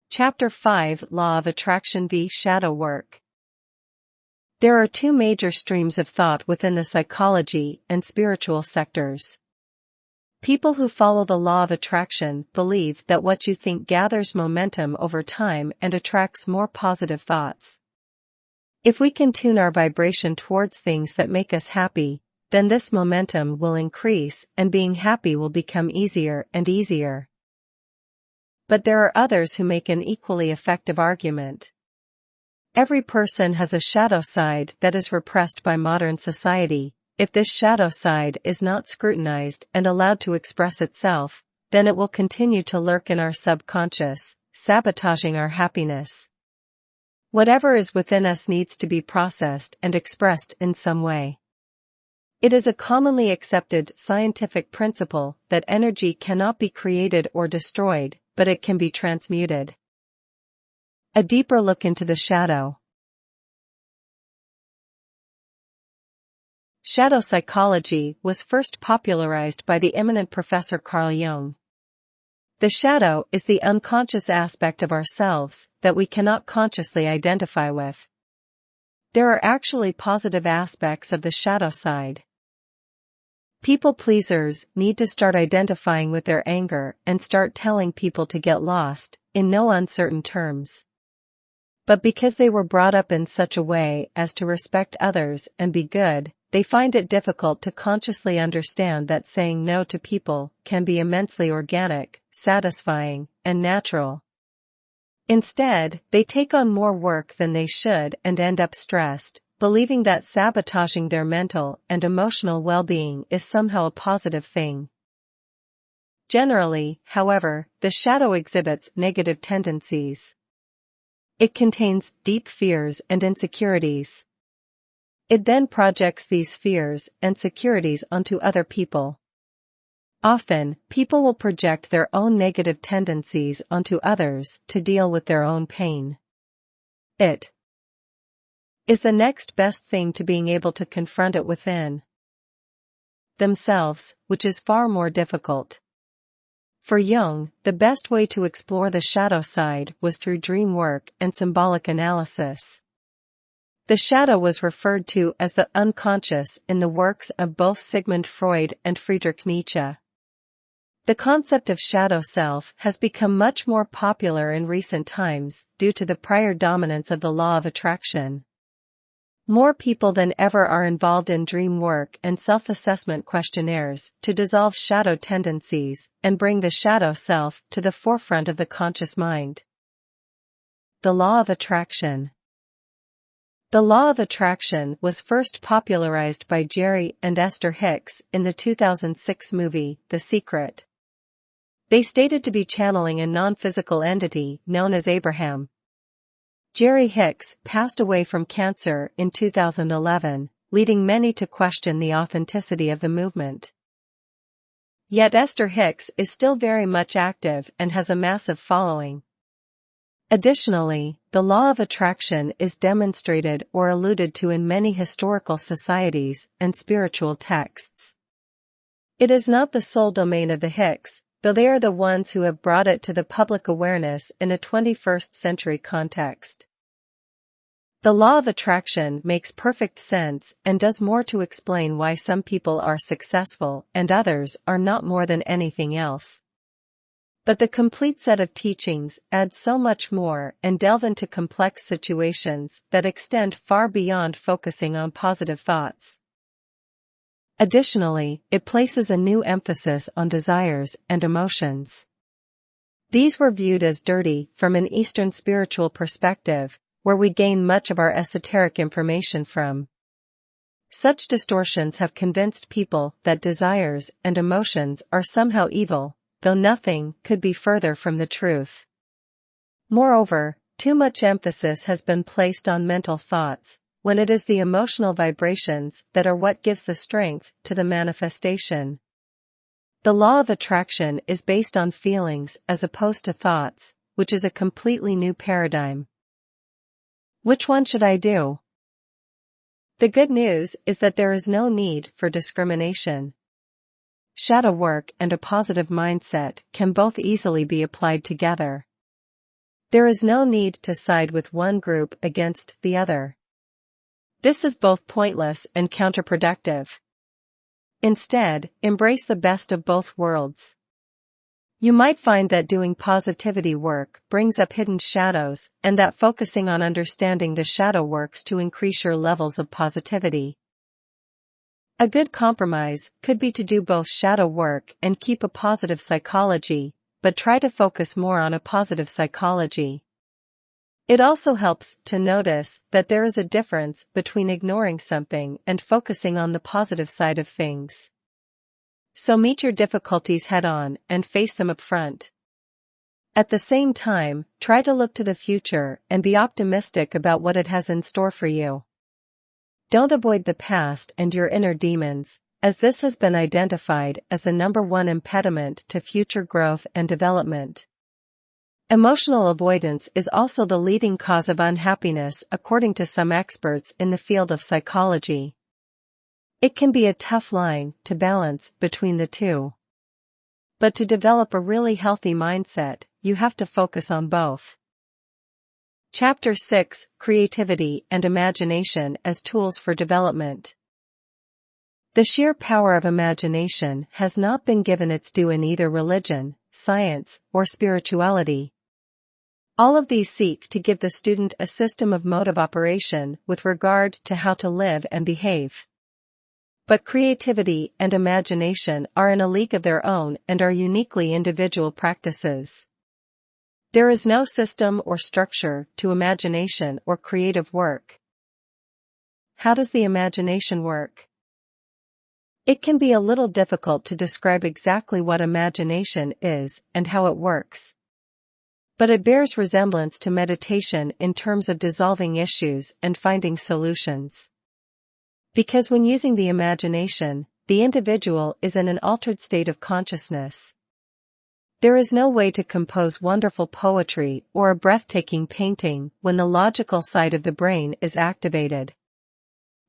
Chapter 5 Law of Attraction v. Shadow Work. There are two major streams of thought within the psychology and spiritual sectors. People who follow the law of attraction believe that what you think gathers momentum over time and attracts more positive thoughts. If we can tune our vibration towards things that make us happy, then this momentum will increase and being happy will become easier and easier. But there are others who make an equally effective argument. Every person has a shadow side that is repressed by modern society. If this shadow side is not scrutinized and allowed to express itself, then it will continue to lurk in our subconscious, sabotaging our happiness. Whatever is within us needs to be processed and expressed in some way. It is a commonly accepted scientific principle that energy cannot be created or destroyed, but it can be transmuted. A deeper look into the shadow. Shadow psychology was first popularized by the eminent Professor Carl Jung. The shadow is the unconscious aspect of ourselves that we cannot consciously identify with. There are actually positive aspects of the shadow side. People pleasers need to start identifying with their anger and start telling people to get lost, in no uncertain terms. But because they were brought up in such a way as to respect others and be good, they find it difficult to consciously understand that saying no to people can be immensely organic, satisfying, and natural. Instead, they take on more work than they should and end up stressed, believing that sabotaging their mental and emotional well-being is somehow a positive thing. Generally, however, the shadow exhibits negative tendencies. It contains deep fears and insecurities. It then projects these fears and insecurities onto other people. Often, people will project their own negative tendencies onto others to deal with their own pain. It is the next best thing to being able to confront it within themselves, which is far more difficult. For Jung, the best way to explore the shadow side was through dream work and symbolic analysis. The shadow was referred to as the unconscious in the works of both Sigmund Freud and Friedrich Nietzsche. The concept of shadow self has become much more popular in recent times due to the prior dominance of the law of attraction. More people than ever are involved in dream work and self-assessment questionnaires to dissolve shadow tendencies and bring the shadow self to the forefront of the conscious mind. The law of attraction. The law of attraction was first popularized by Jerry and Esther Hicks in the 2006 movie, The Secret. They stated to be channeling a non-physical entity known as Abraham. Jerry Hicks passed away from cancer in 2011, leading many to question the authenticity of the movement. Yet Esther Hicks is still very much active and has a massive following. Additionally, the law of attraction is demonstrated or alluded to in many historical societies and spiritual texts. It is not the sole domain of the Hicks, though they are the ones who have brought it to the public awareness in a 21st century context. The law of attraction makes perfect sense and does more to explain why some people are successful and others are not more than anything else. But the complete set of teachings adds so much more and delve into complex situations that extend far beyond focusing on positive thoughts. Additionally, it places a new emphasis on desires and emotions. These were viewed as dirty from an Eastern spiritual perspective, where we gain much of our esoteric information from. Such distortions have convinced people that desires and emotions are somehow evil, though nothing could be further from the truth. Moreover, too much emphasis has been placed on mental thoughts, when it is the emotional vibrations that are what gives the strength to the manifestation. The law of attraction is based on feelings as opposed to thoughts, which is a completely new paradigm. Which one should I do? The good news is that there is no need for discrimination. Shadow work and a positive mindset can both easily be applied together. There is no need to side with one group against the other. This is both pointless and counterproductive. Instead, embrace the best of both worlds. You might find that doing positivity work brings up hidden shadows, and that focusing on understanding the shadow works to increase your levels of positivity. A good compromise could be to do both shadow work and keep a positive psychology, but try to focus more on a positive psychology. It also helps to notice that there is a difference between ignoring something and focusing on the positive side of things. So meet your difficulties head-on and face them up front. At the same time, try to look to the future and be optimistic about what it has in store for you. Don't avoid the past and your inner demons, as this has been identified as the #1 impediment to future growth and development. Emotional avoidance is also the leading cause of unhappiness according to some experts in the field of psychology. It can be a tough line to balance between the two. But to develop a really healthy mindset, you have to focus on both. Chapter 6: Creativity and Imagination as Tools for Development. The sheer power of imagination has not been given its due in either religion, science, or spirituality. All of these seek to give the student a system of mode of operation with regard to how to live and behave. But creativity and imagination are in a league of their own and are uniquely individual practices. There is no system or structure to imagination or creative work. How does the imagination work? It can be a little difficult to describe exactly what imagination is and how it works. But it bears resemblance to meditation in terms of dissolving issues and finding solutions. Because when using the imagination, the individual is in an altered state of consciousness. There is no way to compose wonderful poetry or a breathtaking painting when the logical side of the brain is activated.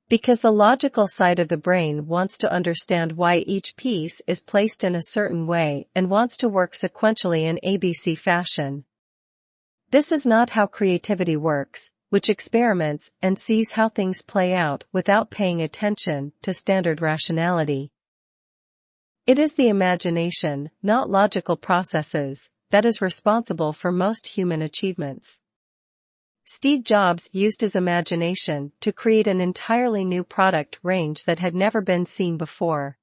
Because the logical side of the brain wants to understand why each piece is placed in a certain way and wants to work sequentially in ABC fashion. This is not how creativity works, which experiments and sees how things play out without paying attention to standard rationality. It is the imagination, not logical processes, that is responsible for most human achievements. Steve Jobs used his imagination to create an entirely new product range that had never been seen before.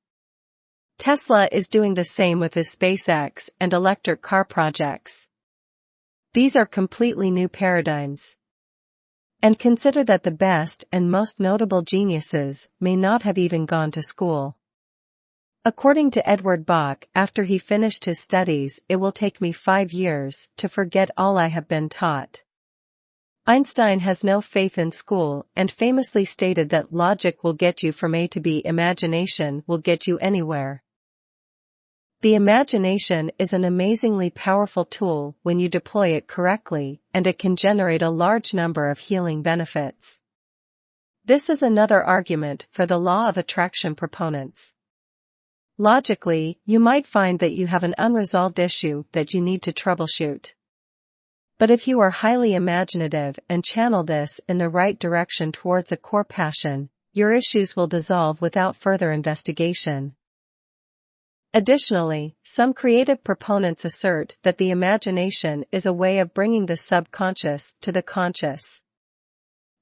Tesla is doing the same with his SpaceX and electric car projects. These are completely new paradigms. And consider that the best and most notable geniuses may not have even gone to school. According to Edward Bach, after he finished his studies, it will take me 5 years to forget all I have been taught. Einstein has no faith in school and famously stated that logic will get you from A to B, imagination will get you anywhere. The imagination is an amazingly powerful tool when you deploy it correctly, and it can generate a large number of healing benefits. This is another argument for the law of attraction proponents. Logically, you might find that you have an unresolved issue that you need to troubleshoot. But if you are highly imaginative and channel this in the right direction towards a core passion, your issues will dissolve without further investigation. Additionally, some creative proponents assert that the imagination is a way of bringing the subconscious to the conscious.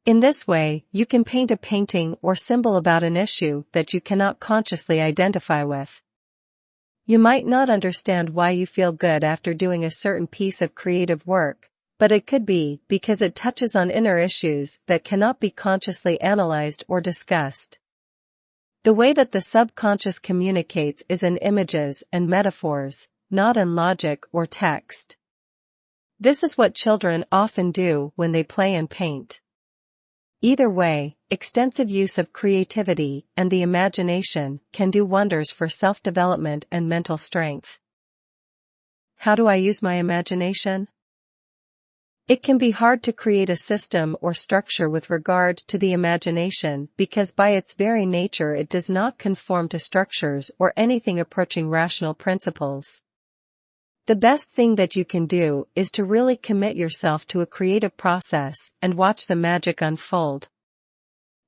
In this way, you can paint a painting or symbol about an issue that you cannot consciously identify with. You might not understand why you feel good after doing a certain piece of creative work, but it could be because it touches on inner issues that cannot be consciously analyzed or discussed. The way that the subconscious communicates is in images and metaphors, not in logic or text. This is what children often do when they play and paint. Either way, extensive use of creativity and the imagination can do wonders for self-development and mental strength. How do I use my imagination? It can be hard to create a system or structure with regard to the imagination because by its very nature it does not conform to structures or anything approaching rational principles. The best thing that you can do is to really commit yourself to a creative process and watch the magic unfold.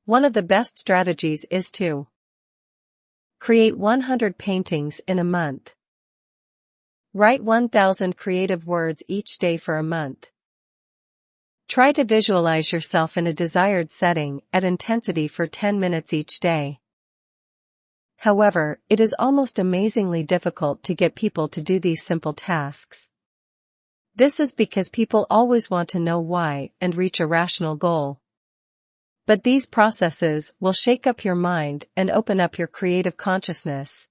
One of the best strategies is to create 100 paintings in a month. Write 1,000 creative words each day for a month. Try to visualize yourself in a desired setting at intensity for 10 minutes each day. However, it is almost amazingly difficult to get people to do these simple tasks. This is because people always want to know why and reach a rational goal. But these processes will shake up your mind and open up your creative consciousness.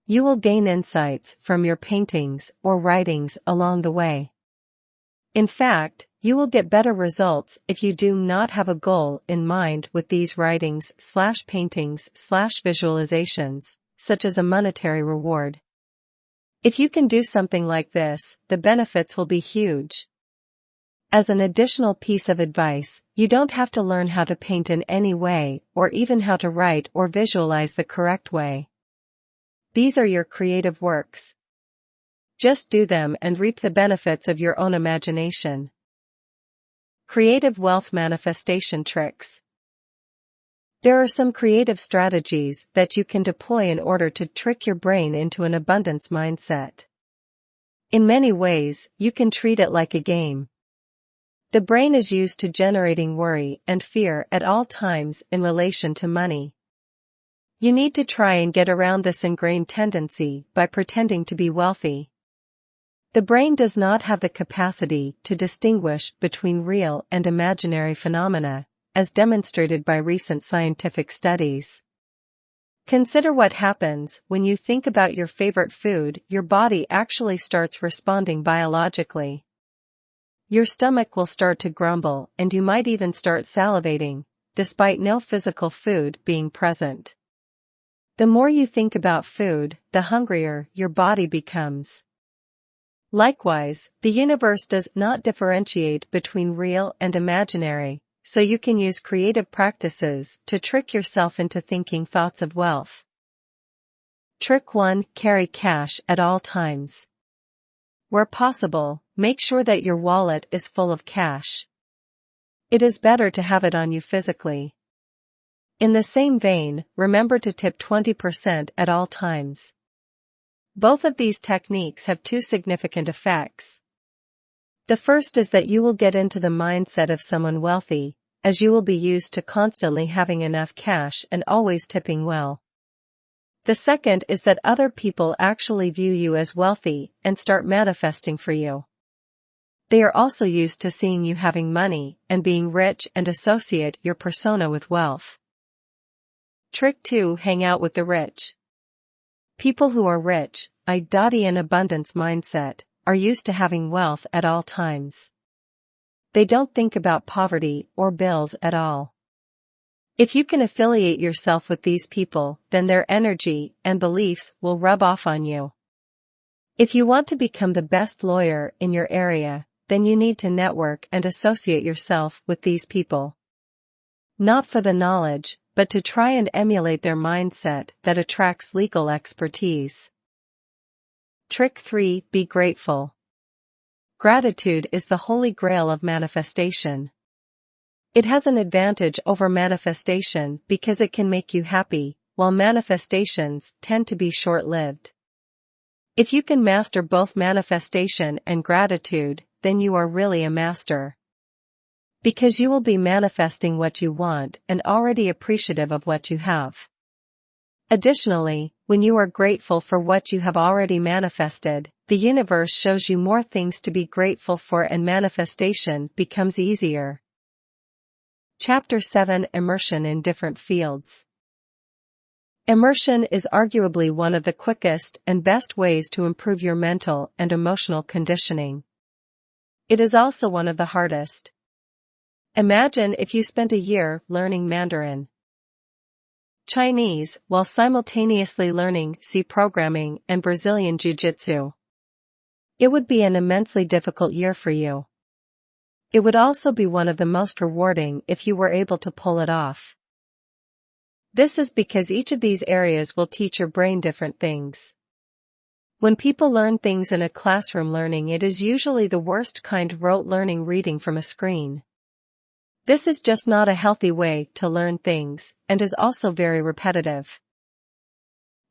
You will gain insights from your paintings or writings along the way. In fact, you will get better results if you do not have a goal in mind with these writings/paintings/visualizations, such as a monetary reward. If you can do something like this, the benefits will be huge. As an additional piece of advice, you don't have to learn how to paint in any way, or even how to write or visualize the correct way. These are your creative works. Just do them and reap the benefits of your own imagination. Creative wealth manifestation tricks. There are some creative strategies that you can deploy in order to trick your brain into an abundance mindset. In many ways, you can treat it like a game. The brain is used to generating worry and fear at all times in relation to money. You need to try and get around this ingrained tendency by pretending to be wealthy. The brain does not have the capacity to distinguish between real and imaginary phenomena, as demonstrated by recent scientific studies. Consider what happens when you think about your favorite food. Your body actually starts responding biologically. Your stomach will start to grumble and you might even start salivating, despite no physical food being present. The more you think about food, the hungrier your body becomes. Likewise, the universe does not differentiate between real and imaginary, so you can use creative practices to trick yourself into thinking thoughts of wealth. Trick 1: Carry cash at all times. Where possible, make sure that your wallet is full of cash. It is better to have it on you physically. In the same vein, remember to tip 20% at all times. Both of these techniques have two significant effects. The first is that you will get into the mindset of someone wealthy, as you will be used to constantly having enough cash and always tipping well. The second is that other people actually view you as wealthy and start manifesting for you. They are also used to seeing you having money and being rich and associate your persona with wealth. Trick 2: Hang out with the rich. People who are rich, an abundance mindset, are used to having wealth at all times. They don't think about poverty or bills at all. If you can affiliate yourself with these people, then their energy and beliefs will rub off on you. If you want to become the best lawyer in your area, then you need to network and associate yourself with these people. Not for the knowledge, but to try and emulate their mindset that attracts legal expertise. Trick 3: Be grateful. Gratitude is the holy grail of manifestation. It has an advantage over manifestation because it can make you happy, while manifestations tend to be short-lived. If you can master both manifestation and gratitude, then you are really a master. Because you will be manifesting what you want and already appreciative of what you have. Additionally, when you are grateful for what you have already manifested, the universe shows you more things to be grateful for and manifestation becomes easier. Chapter 7: Immersion in different fields. Immersion is arguably one of the quickest and best ways to improve your mental and emotional conditioning. It is also one of the hardest. Imagine if you spent a year learning Mandarin Chinese while simultaneously learning C programming and Brazilian Jiu-Jitsu. It would be an immensely difficult year for you. It would also be one of the most rewarding if you were able to pull it off. This is because each of these areas will teach your brain different things. When people learn things in a classroom learning, it is usually the worst kind: rote learning, reading from a screen. This is just not a healthy way to learn things, and is also very repetitive.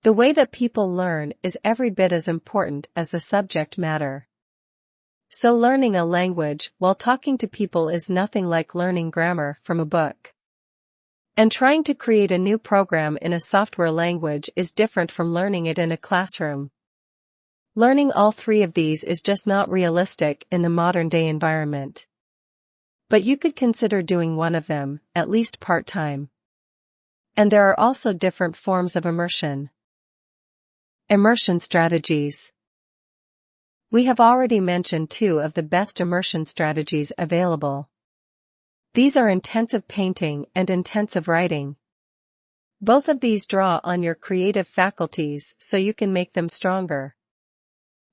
The way that people learn is every bit as important as the subject matter. So learning a language while talking to people is nothing like learning grammar from a book. And trying to create a new program in a software language is different from learning it in a classroom. Learning all three of these is just not realistic in the modern-day environment. But you could consider doing one of them, at least part-time. And there are also different forms of immersion. Immersion strategies. We have already mentioned two of the best immersion strategies available. These are intensive painting and intensive writing. Both of these draw on your creative faculties so you can make them stronger.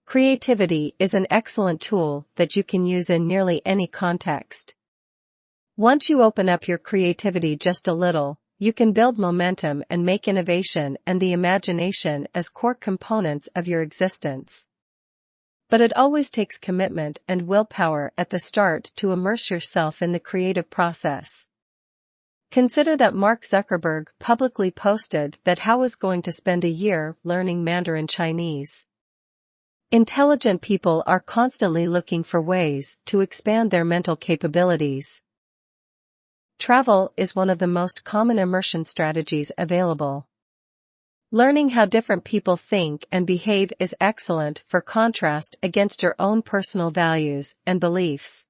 Creativity is an excellent tool that you can use in nearly any context. Once you open up your creativity just a little, you can build momentum and make innovation and the imagination as core components of your existence. But it always takes commitment and willpower at the start to immerse yourself in the creative process. Consider that Mark Zuckerberg publicly posted that he was going to spend a year learning Mandarin Chinese. Intelligent people are constantly looking for ways to expand their mental capabilities. Travel is one of the most common immersion strategies available. Learning how different people think and behave is excellent for contrast against your own personal values and beliefs.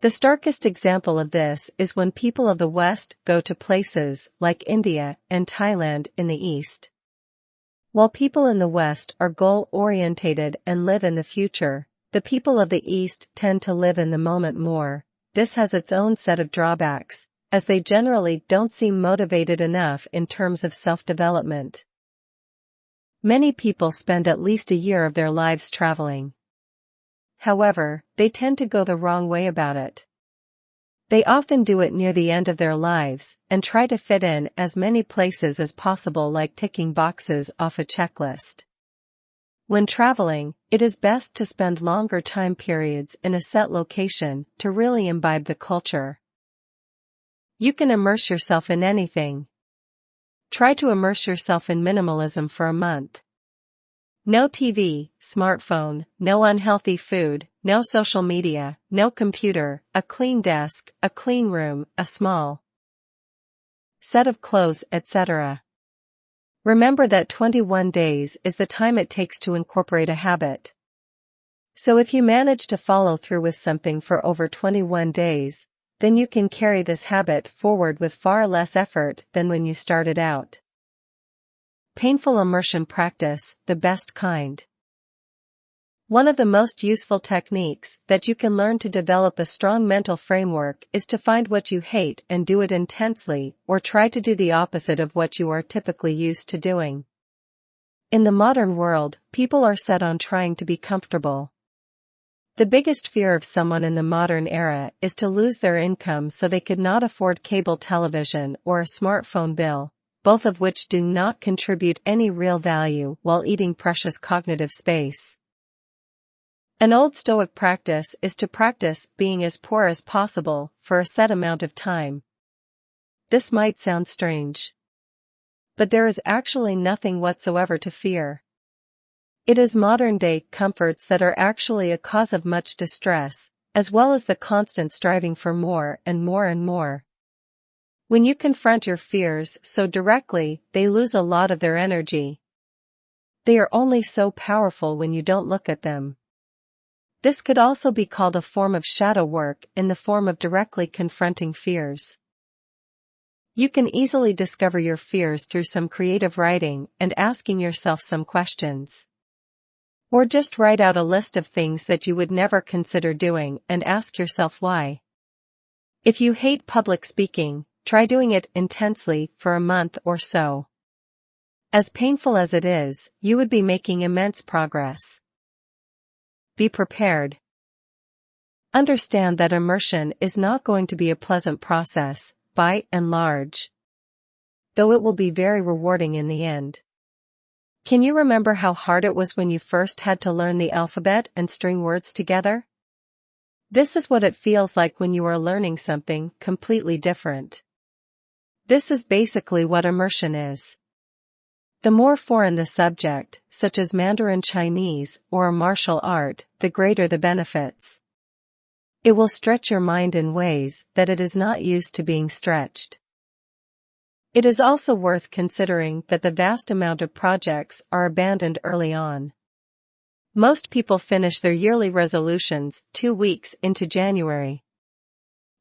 The starkest example of this is when people of the West go to places like India and Thailand in the East. While people in the West are goal-orientated and live in the future, the people of the East tend to live in the moment more. This has its own set of drawbacks, as they generally don't seem motivated enough in terms of self-development. Many people spend at least a year of their lives traveling. However, they tend to go the wrong way about it. They often do it near the end of their lives, and try to fit in as many places as possible, like ticking boxes off a checklist. When traveling, it is best to spend longer time periods in a set location to really imbibe the culture. You can immerse yourself in anything. Try to immerse yourself in minimalism for a month. No TV, smartphone, no unhealthy food, no social media, no computer, a clean desk, a clean room, a small set of clothes, etc. Remember that 21 days is the time it takes to incorporate a habit. So if you manage to follow through with something for over 21 days, then you can carry this habit forward with far less effort than when you started out. Painful immersion practice, the best kind. One of the most useful techniques that you can learn to develop a strong mental framework is to find what you hate and do it intensely, or try to do the opposite of what you are typically used to doing. In the modern world, people are set on trying to be comfortable. The biggest fear of someone in the modern era is to lose their income so they could not afford cable television or a smartphone bill, both of which do not contribute any real value while eating precious cognitive space. An old Stoic practice is to practice being as poor as possible for a set amount of time. This might sound strange, but there is actually nothing whatsoever to fear. It is modern-day comforts that are actually a cause of much distress, as well as the constant striving for more and more and more. When you confront your fears so directly, they lose a lot of their energy. They are only so powerful when you don't look at them. This could also be called a form of shadow work in the form of directly confronting fears. You can easily discover your fears through some creative writing and asking yourself some questions. Or just write out a list of things that you would never consider doing and ask yourself why. If you hate public speaking, try doing it intensely for a month or so. As painful as it is, you would be making immense progress. Be prepared. Understand that immersion is not going to be a pleasant process, by and large, though it will be very rewarding in the end. Can you remember how hard it was when you first had to learn the alphabet and string words together? This is what it feels like when you are learning something completely different. This is basically what immersion is. The more foreign the subject, such as Mandarin Chinese or a martial art, the greater the benefits. It will stretch your mind in ways that it is not used to being stretched. It is also worth considering that the vast amount of projects are abandoned early on. Most people finish their yearly resolutions 2 weeks into January.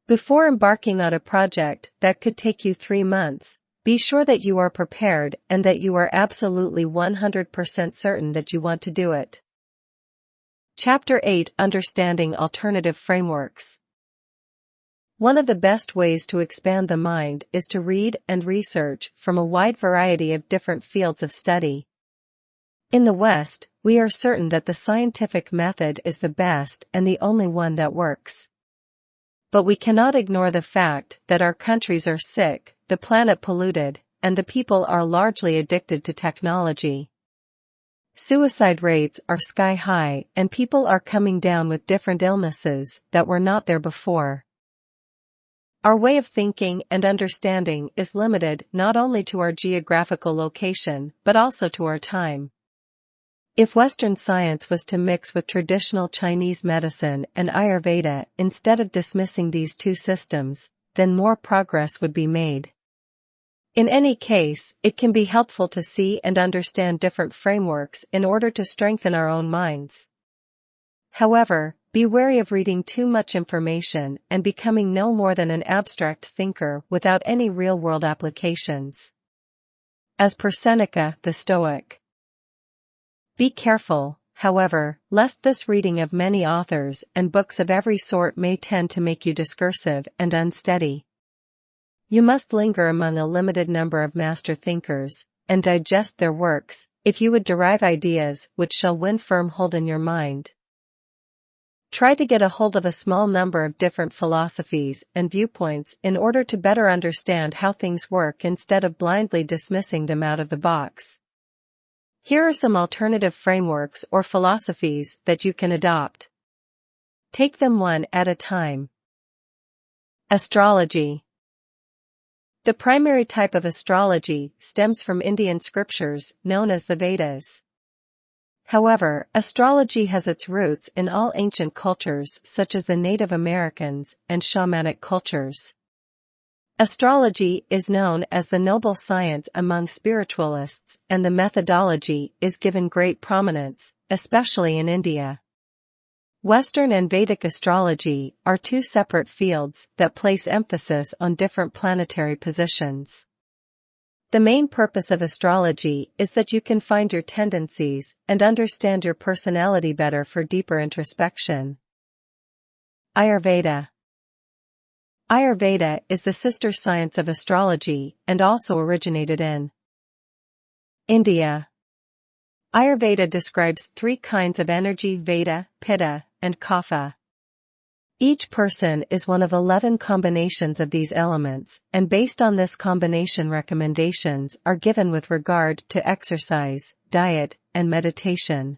Before embarking on a project that could take you 3 months, be sure that you are prepared and that you are absolutely 100% certain that you want to do it. Chapter 8: Understanding Alternative Frameworks. One of the best ways to expand the mind is to read and research from a wide variety of different fields of study. In the West, we are certain that the scientific method is the best and the only one that works. But we cannot ignore the fact that our countries are sick, the planet polluted, and the people are largely addicted to technology. Suicide rates are sky high and people are coming down with different illnesses that were not there before. Our way of thinking and understanding is limited not only to our geographical location but also to our time. If Western science was to mix with traditional Chinese medicine and Ayurveda instead of dismissing these two systems, then more progress would be made. In any case, it can be helpful to see and understand different frameworks in order to strengthen our own minds. However, be wary of reading too much information and becoming no more than an abstract thinker without any real-world applications. As per Seneca the Stoic. Be careful, however, lest this reading of many authors and books of every sort may tend to make you discursive and unsteady. You must linger among a limited number of master thinkers, and digest their works, if you would derive ideas which shall win firm hold in your mind. Try to get a hold of a small number of different philosophies and viewpoints in order to better understand how things work instead of blindly dismissing them out of the box. Here are some alternative frameworks or philosophies that you can adopt. Take them one at a time. Astrology. The primary type of astrology stems from Indian scriptures known as the Vedas. However, astrology has its roots in all ancient cultures such as the Native Americans and shamanic cultures. Astrology is known as the noble science among spiritualists, and the methodology is given great prominence, especially in India. Western and Vedic astrology are two separate fields that place emphasis on different planetary positions. The main purpose of astrology is that you can find your tendencies and understand your personality better for deeper introspection. Ayurveda. Ayurveda is the sister science of astrology and also originated in India. Ayurveda describes 3 kinds of energy: Vata, Pitta, and Kapha. Each person is one of 11 combinations of these elements, and based on this combination recommendations are given with regard to exercise, diet, and meditation.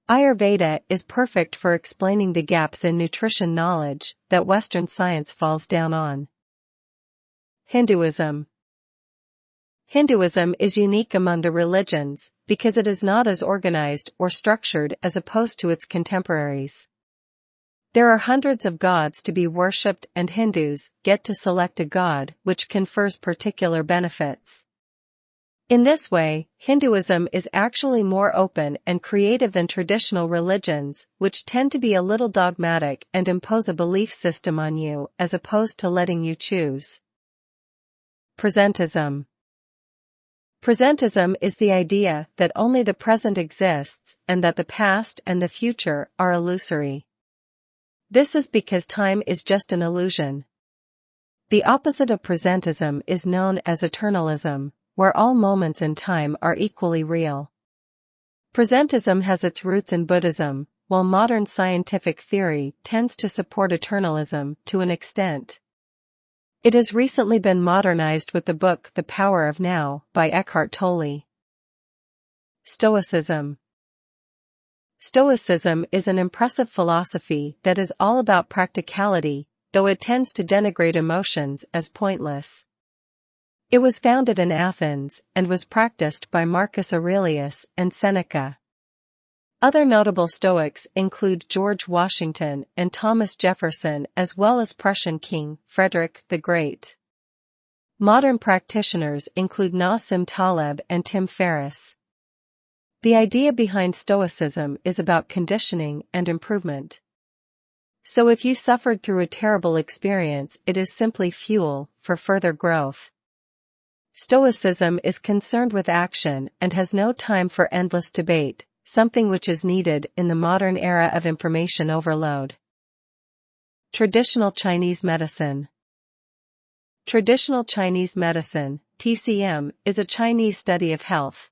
Ayurveda is perfect for explaining the gaps in nutrition knowledge that Western science falls down on. Hinduism. Hinduism is unique among the religions because it is not as organized or structured as opposed to its contemporaries. There are hundreds of gods to be worshipped, and Hindus get to select a god which confers particular benefits. In this way, Hinduism is actually more open and creative than traditional religions, which tend to be a little dogmatic and impose a belief system on you as opposed to letting you choose. Presentism. Presentism is the idea that only the present exists and that the past and the future are illusory. This is because time is just an illusion. The opposite of presentism is known as eternalism, where all moments in time are equally real. Presentism has its roots in Buddhism, while modern scientific theory tends to support eternalism to an extent. It has recently been modernized with the book The Power of Now by Eckhart Tolle. Stoicism. Stoicism is an impressive philosophy that is all about practicality, though it tends to denigrate emotions as pointless. It was founded in Athens and was practiced by Marcus Aurelius and Seneca. Other notable Stoics include George Washington and Thomas Jefferson, as well as Prussian King Frederick the Great. Modern practitioners include Nassim Taleb and Tim Ferriss. The idea behind Stoicism is about conditioning and improvement. So if you suffered through a terrible experience, it is simply fuel for further growth. Stoicism is concerned with action and has no time for endless debate, something which is needed in the modern era of information overload. Traditional Chinese medicine. Traditional Chinese medicine, TCM, is a Chinese study of health.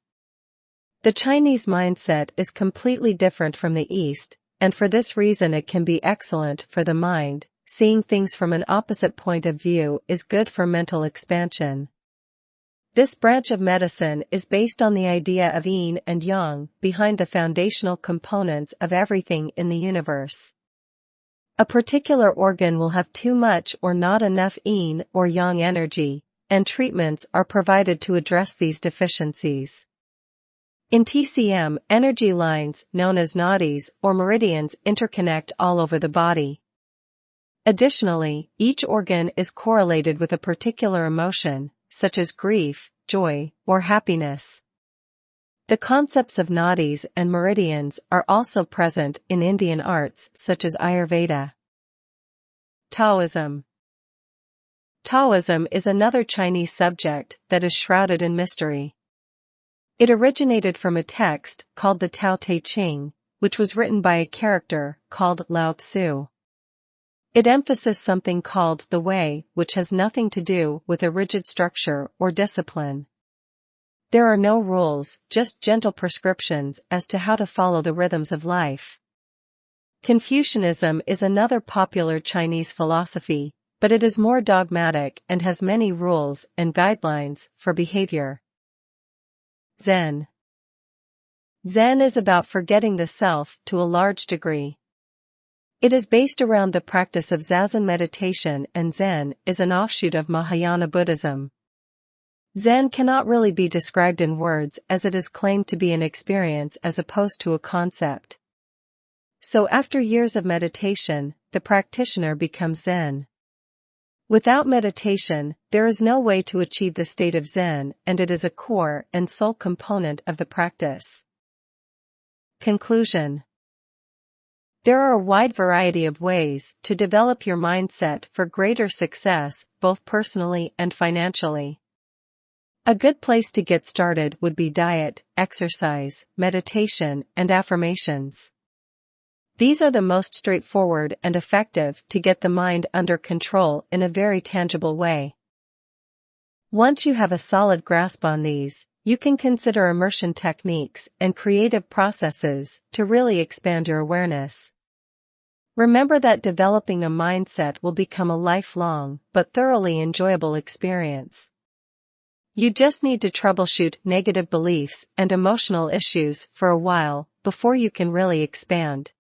The Chinese mindset is completely different from the East, and for this reason it can be excellent for the mind. Seeing things from an opposite point of view is good for mental expansion. This branch of medicine is based on the idea of yin and yang behind the foundational components of everything in the universe. A particular organ will have too much or not enough yin or yang energy, and treatments are provided to address these deficiencies. In TCM, energy lines, known as nadis or meridians, interconnect all over the body. Additionally, each organ is correlated with a particular emotion, such as grief, joy, or happiness. The concepts of nadis and meridians are also present in Indian arts such as Ayurveda. Taoism. Taoism is another Chinese subject that is shrouded in mystery. It originated from a text called the Tao Te Ching, which was written by a character called Lao Tzu. It emphasizes something called the way, which has nothing to do with a rigid structure or discipline. There are no rules, just gentle prescriptions as to how to follow the rhythms of life. Confucianism is another popular Chinese philosophy, but it is more dogmatic and has many rules and guidelines for behavior. Zen. Zen is about forgetting the self to a large degree. It is based around the practice of Zazen meditation, and Zen is an offshoot of Mahayana Buddhism. Zen cannot really be described in words as it is claimed to be an experience as opposed to a concept. So after years of meditation, the practitioner becomes Zen. Without meditation, there is no way to achieve the state of Zen, and it is a core and sole component of the practice. Conclusion. There are a wide variety of ways to develop your mindset for greater success, both personally and financially. A good place to get started would be diet, exercise, meditation, and affirmations. These are the most straightforward and effective to get the mind under control in a very tangible way. Once you have a solid grasp on these, you can consider immersion techniques and creative processes to really expand your awareness. Remember that developing a mindset will become a lifelong but thoroughly enjoyable experience. You just need to troubleshoot negative beliefs and emotional issues for a while before you can really expand.